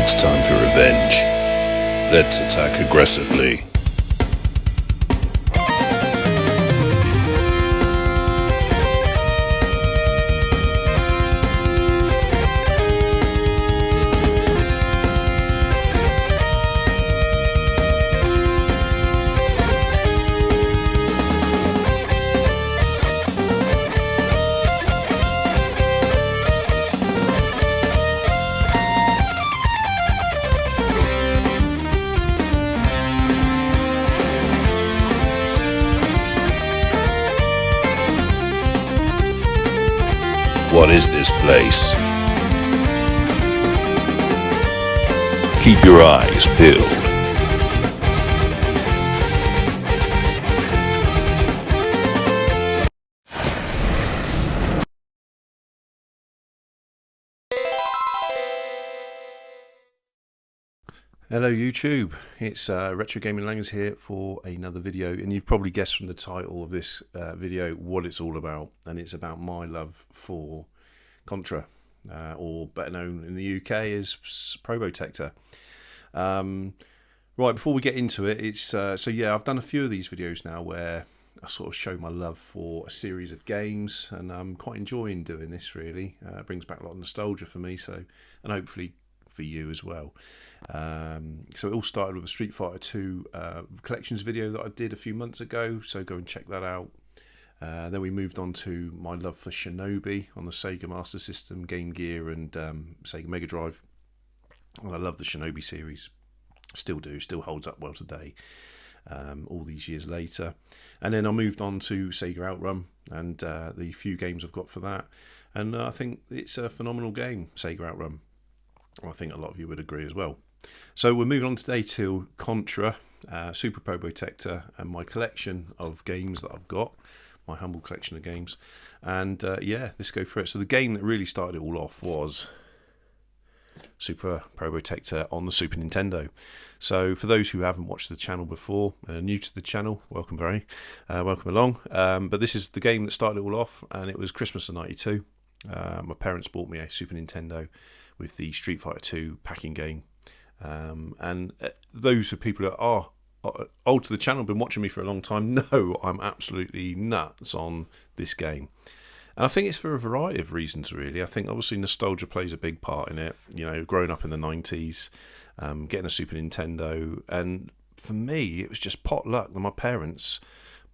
It's time for revenge. Let's attack aggressively. What is this place? Keep your eyes peeled. Hello YouTube, it's Retro Gaming Langers here for another video, and you've probably guessed from the title of this video what it's all about, and it's about my love for Contra, or better known in the UK as Probotector. Right, before we get into it, it's so yeah, I've done a few of these videos now where I sort of show my love for a series of games, and I'm quite enjoying doing this really. It brings back a lot of nostalgia for me, so, and hopefully for you as well. So it all started with a Street Fighter 2 collections video that I did a few months ago, so go and check that out. Then we moved on to my love for Shinobi on the Sega Master System, Game Gear and Sega Mega Drive. And I love the Shinobi series, still do, still holds up well today, all these years later. And then I moved on to Sega OutRun and the few games I've got for that, and I think it's a phenomenal game, Sega OutRun. I think a lot of you would agree as well. So we're moving on today to Contra, Super Probotector, and my collection of games that I've got, my humble collection of games. And yeah, let's go for it. So the game that really started it all off was Super Probotector on the Super Nintendo. So for those who haven't watched the channel before, new to the channel, welcome along. But this is the game that started it all off, and it was Christmas of '92. My parents bought me a Super Nintendo with the Street Fighter 2 packing game. And those are people that are old to the channel, been watching me for a long time, know I'm absolutely nuts on this game. And I think it's for a variety of reasons, really. I think obviously nostalgia plays a big part in it. You know, growing up in the 90s, getting a Super Nintendo. And for me, it was just pot luck that my parents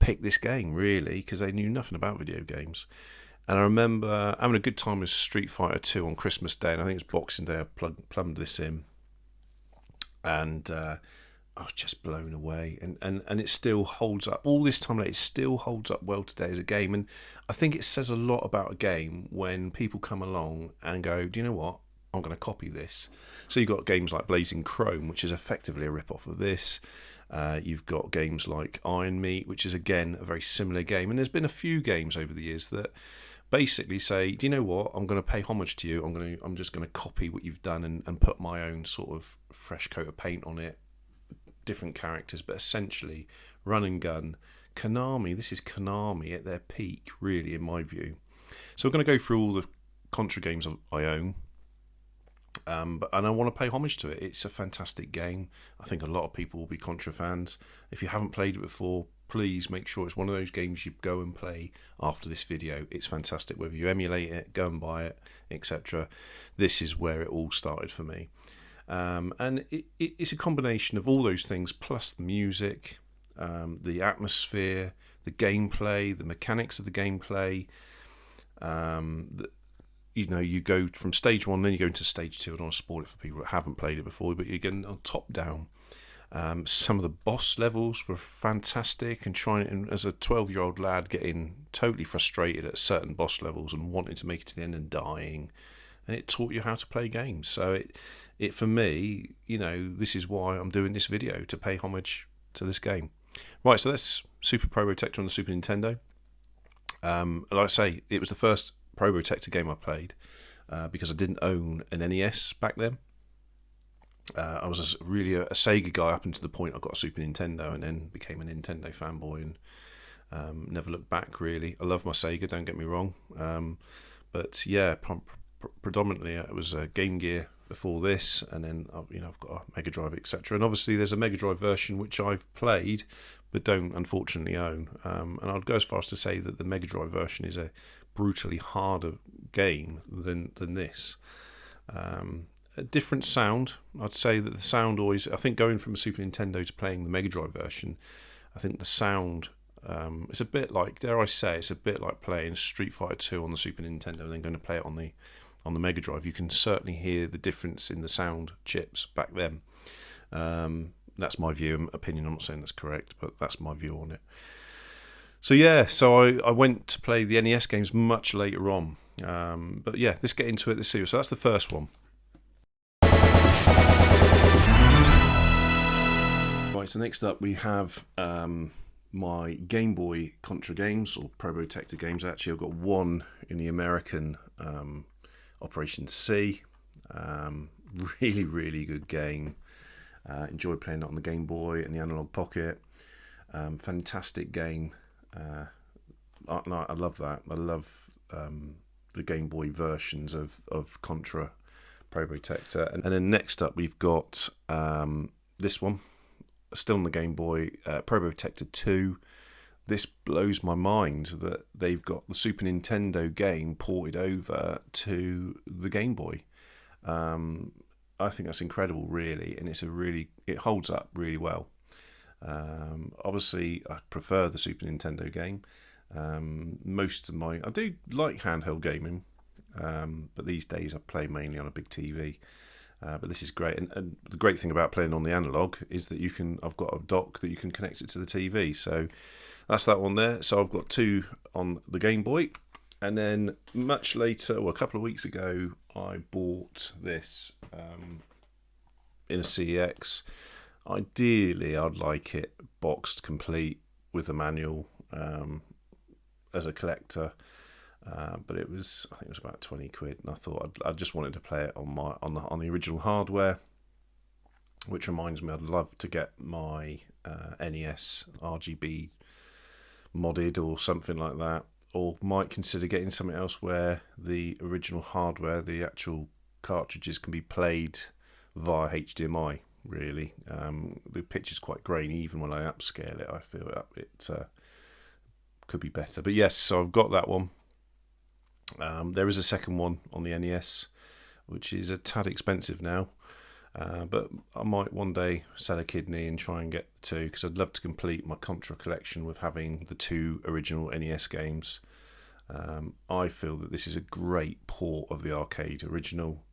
picked this game, really, because they knew nothing about video games. And I remember having a good time with Street Fighter 2 on Christmas Day, and I think it's Boxing Day, I plumbed this in. And I was just blown away. And it still holds up. All this time later, it still holds up well today as a game. And I think it says a lot about a game when people come along and go, do you know what? I'm going to copy this. So you've got games like Blazing Chrome, which is effectively a rip-off of this. You've got games like Iron Meat, which is, again, a very similar game. And there's been a few games over the years that basically say, do you know what, I'm going to pay homage to you, I'm just going to copy what you've done and put my own sort of fresh coat of paint on it, different characters, but essentially run and gun. Konami, this is Konami at their peak, really, in my view. So we're going to go through all the Contra games I own, and I want to pay homage to it. It's a fantastic game. I think a lot of people will be Contra fans. If you haven't played it before, please make sure it's one of those games you go and play after this video. It's fantastic, whether you emulate it, go and buy it, etc. This is where it all started for me. And it's a combination of all those things, plus the music, the atmosphere, the gameplay, the mechanics of the gameplay. You know, you go from stage 1, then you go into stage 2. I don't want to spoil it for people that haven't played it before, but you're getting on top down. Some of the boss levels were fantastic, and as a 12-year-old lad, getting totally frustrated at certain boss levels and wanting to make it to the end and dying, and it taught you how to play games. So it for me, you know, this is why I'm doing this video, to pay homage to this game. Right, so that's Super Probotector on the Super Nintendo. Like I say, it was the first Probotector game I played because I didn't own an NES back then. I was really a Sega guy up until the point I got a Super Nintendo, and then became a Nintendo fanboy, and never looked back, really. I love my Sega, don't get me wrong, but yeah, predominantly it was Game Gear before this, and then I've got a Mega Drive, etc. And obviously there's a Mega Drive version which I've played but don't unfortunately own. And I'd go as far as to say that the Mega Drive version is a brutally harder game than this. A different sound. I'd say that the sound always, I think going from a Super Nintendo to playing the Mega Drive version, I think the sound, it's a bit like, dare I say, it's a bit like playing Street Fighter 2 on the Super Nintendo and then going to play it on the Mega Drive. You can certainly hear the difference in the sound chips back then. That's my view and opinion. I'm not saying that's correct, but that's my view on it. So yeah, I went to play the NES games much later on. But yeah, let's get into it this series. So that's the first one. Right, so next up we have my Game Boy Contra games, or Probotector games. Actually, I've got one in the American Operation C. Really, really good game. Enjoyed playing it on the Game Boy and the Analog Pocket. Fantastic game. I love that. I love the Game Boy versions of Contra, Probotector. And then next up we've got this one, still on the Game Boy, Probotector 2. This blows my mind that they've got the Super Nintendo game ported over to the Game Boy. I think that's incredible, really, and it holds up really well. Obviously, I prefer the Super Nintendo game. I do like handheld gaming, but these days I play mainly on a big TV. But this is great, and the great thing about playing on the analog is that I've got a dock that you can connect it to the TV. So that's that one there. So I've got two on the Game Boy, and then much later, a couple of weeks ago, I bought this in a CEX. Ideally, I'd like it boxed complete with a manual as a collector. But I think it was about 20 quid, and I thought I just wanted to play it on the original hardware. Which reminds me, I'd love to get my NES RGB modded or something like that, or might consider getting something else where the original hardware, the actual cartridges, can be played via HDMI. Really, the picture's quite grainy. Even when I upscale it, I feel it could be better. But yes, so I've got that one. There is a second one on the NES, which is a tad expensive now, but I might one day sell a kidney and try and get the two, because I'd love to complete my Contra collection with having the two original NES games. I feel that this is a great port of the arcade original.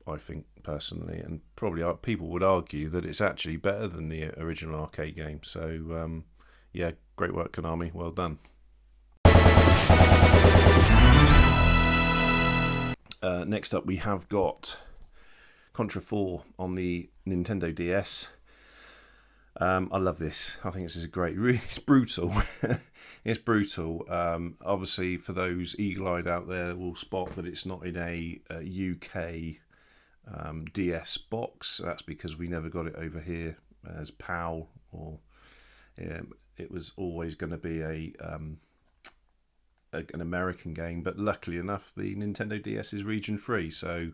I think personally, and probably people would argue that it's actually better than the original arcade game. So yeah, great work, Konami. Well done. Next up we have got Contra 4 on the Nintendo DS. I love this. I think this is great. It's brutal. It's brutal. Obviously, for those eagle-eyed out there, will spot that it's not in a UK DS box. That's because we never got it over here as PAL, or it was always going to be an American game. But luckily enough, the Nintendo DS is region free, so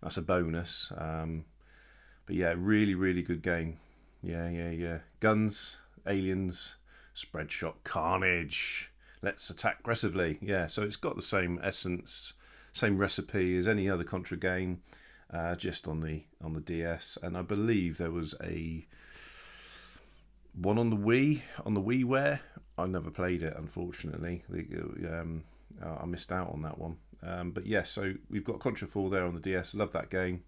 that's a bonus. But yeah, really, really good game. Yeah. Guns, aliens, spread shot, carnage. Let's attack aggressively. Yeah, so it's got the same essence, same recipe as any other Contra game, just on the DS. And I believe there was a one on the WiiWare. I never played it, unfortunately. I missed out on that one. But yeah, so we've got Contra 4 there on the DS. Love that game.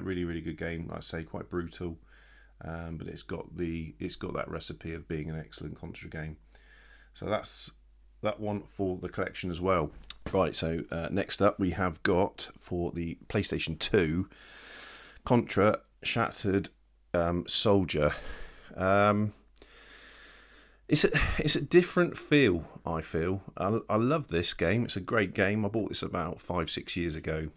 Really, really good game. Like I say, quite brutal. But it's got that recipe of being an excellent Contra game. So that's that one for the collection as well. Right, so next up we have got, for the PlayStation 2, Contra Shattered Soldier. It's a different feel, I feel. I love this game. It's a great game. I bought this about 5-6 years ago.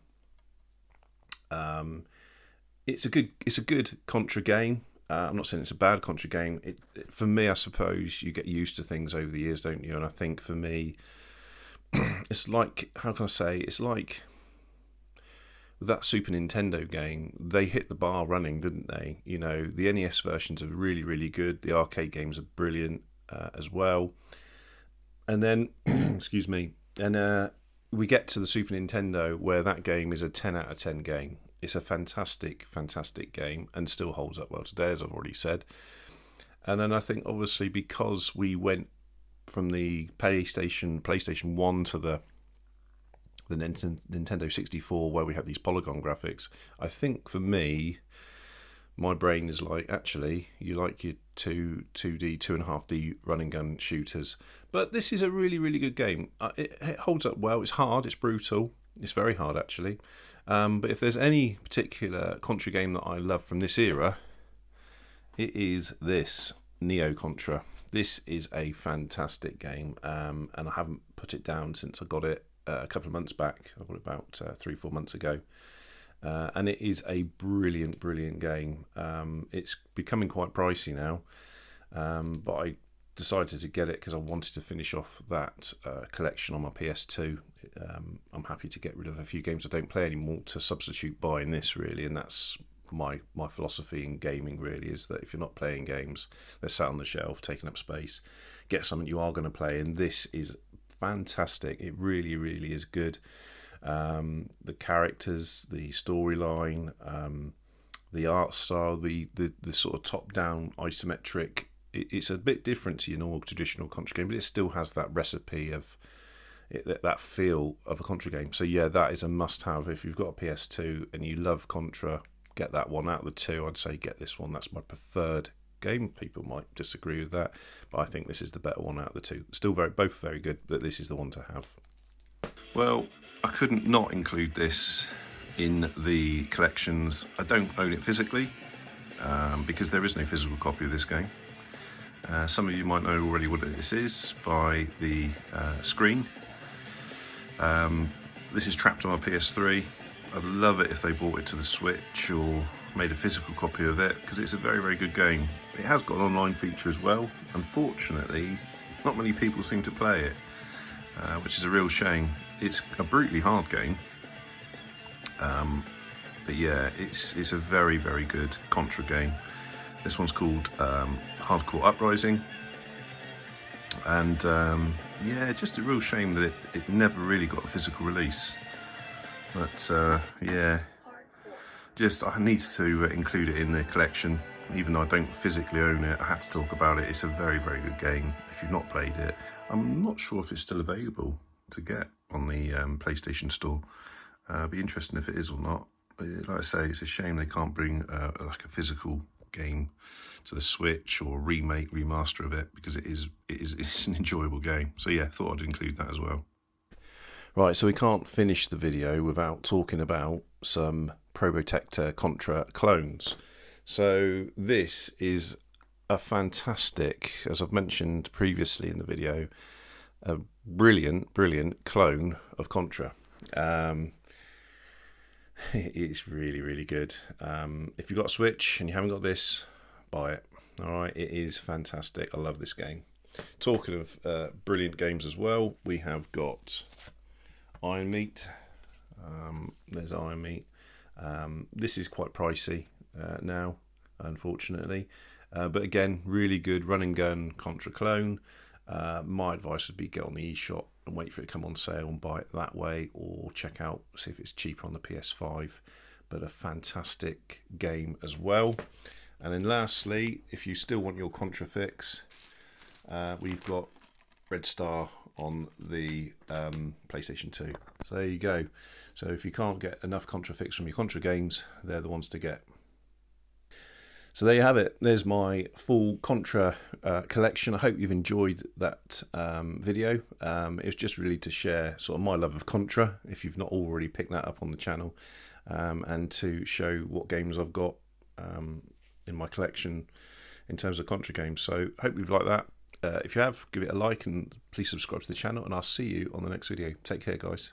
It's a good Contra game. I'm not saying it's a bad Contra game. For me, I suppose you get used to things over the years, don't you? And I think for me, it's like, how can I say? It's like with that Super Nintendo game, they hit the bar running, didn't they? You know, the NES versions are really, really good. The arcade games are brilliant as well. And then, excuse me, and we get to the Super Nintendo where that game is a 10 out of 10 game. It's a fantastic, fantastic game and still holds up well today, as I've already said. And then I think, obviously, because we went from the PlayStation 1 to the Nintendo 64, where we have these polygon graphics, I think for me, my brain is like, actually, you like your 2D, 2.5D running gun shooters. But this is a really, really good game. It holds up well. It's hard. It's brutal. It's very hard, actually. But if there's any particular Contra game that I love from this era, it is this Neo Contra. This is a fantastic game, and I haven't put it down since I got it a couple of months back. I got it about 3-4 months ago. And it is a brilliant, brilliant game. It's becoming quite pricey now, but I decided to get it because I wanted to finish off that collection on my PS2. I'm happy to get rid of a few games I don't play anymore to substitute buying this, really, and that's my philosophy in gaming, really, is that if you're not playing games, they're sat on the shelf taking up space, get something you are going to play, and this is fantastic. It really, really is good. The characters, the storyline, the art style, the sort of top-down isometric, it's a bit different to your normal traditional Contra game, but it still has that recipe of that feel of a Contra game. So yeah, that is a must-have. If you've got a PS2 and you love Contra, get that one. Out of the two, I'd say get this one. That's my preferred game. People might disagree with that, but I think this is the better one out of the two. Still both very good, but this is the one to have. Well, I couldn't not include this in the collections. I don't own it physically because there is no physical copy of this game. Some of you might know already what this is by the screen. This is trapped on my PS3. I'd love it if they brought it to the Switch or made a physical copy of it, because it's a very, very good game. It has got an online feature as well. Unfortunately, not many people seem to play it, which is a real shame. It's a brutally hard game, but yeah, it's a very, very good Contra game. This one's called Hardcore Uprising, and yeah, just a real shame that it never really got a physical release. But yeah, just I need to include it in the collection, even though I don't physically own it. I had to talk about it. It's a very, very good game. If you've not played it, I'm not sure if it's still available to get on the PlayStation Store. Be interesting if it is or not. Like I say, it's a shame they can't bring like a physical game to the Switch or remaster of it, because it's an enjoyable game. So yeah, thought I'd include that as well. Right, so we can't finish the video without talking about some Probotector Contra clones. So this is a fantastic, as I've mentioned previously in the video, a brilliant, brilliant clone of Contra. It's really, really good. If you've got a Switch and you haven't got this, buy it. All right, it is fantastic. I love this game. Talking of brilliant games as well, we have got Iron Meat. There's Iron Meat. This is quite pricey now, unfortunately. But again, really good run and gun Contra clone. My advice would be get on the eShop and wait for it to come on sale and buy it that way, or check out, see if it's cheaper on the PS5. But a fantastic game as well. And then lastly, if you still want your Contra fix, we've got Red Star on the PlayStation 2. So there you go. So if you can't get enough Contra fix from your Contra games, they're the ones to get. So there you have it. There's my full Contra collection. I hope you've enjoyed that video. It was just really to share sort of my love of Contra, if you've not already picked that up on the channel, and to show what games I've got in my collection in terms of Contra games. So hope you've liked that. If you have, give it a like and please subscribe to the channel, and I'll see you on the next video. Take care, guys.